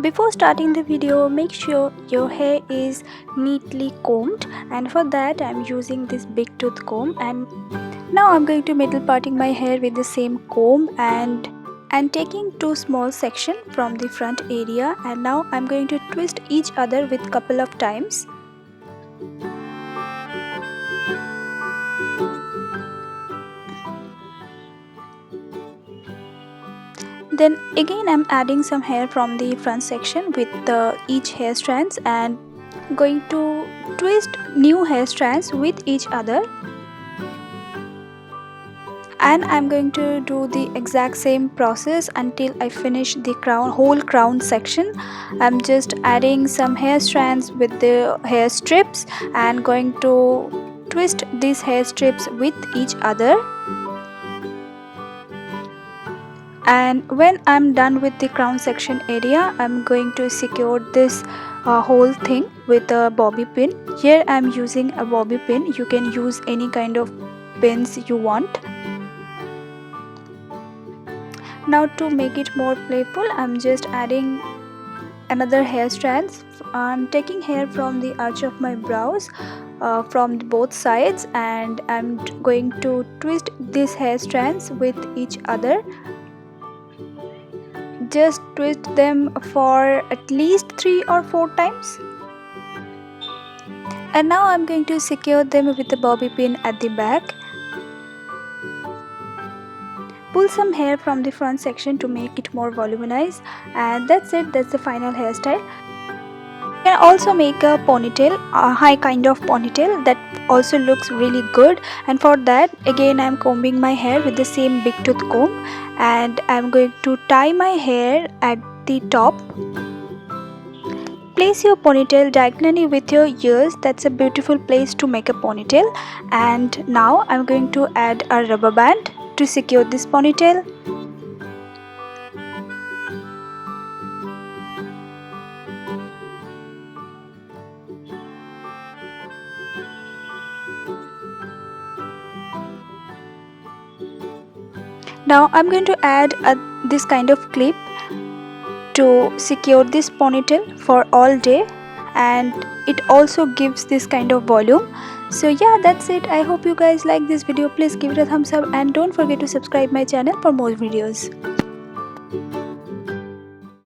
Before starting the video, make sure your hair is neatly combed, and for that I'm using this big tooth comb. And now I'm going to middle parting my hair with the same comb and taking two small section from the front area, and now I'm going to twist each other with couple of times. Then again I'm adding some hair from the front section with each hair strands and going to twist new hair strands with each other. And I'm going to do the exact same process until I finish the whole crown section. I'm just adding some hair strands with the hair strips and going to twist these hair strips with each other. And when I'm done with the crown section area, I'm going to secure this whole thing with a bobby pin. Here I'm using a bobby pin. You can use any kind of pins you want. Now to make it more playful, I'm just adding another hair strands. I'm taking hair from the arch of my brows from both sides, and I'm going to twist these hair strands with each other. Just twist them for at least 3 or 4 times. And now I'm going to secure them with a bobby pin at the back. Pull some hair from the front section to make it more voluminized, and that's it. That's the final hairstyle. You can also make a ponytail, a high kind of ponytail that also looks really good. And for that, again I'm combing my hair with the same big tooth comb, and I'm going to tie my hair at the top. Place your ponytail diagonally with your ears. That's a beautiful place to make a ponytail. And now I'm going to add a rubber band to secure this ponytail. Now I'm going to add this kind of clip to secure this ponytail for all day, and it also gives this kind of volume. So yeah, that's it. I hope you guys like this video. Please give it a thumbs up and don't forget to subscribe my channel for more videos.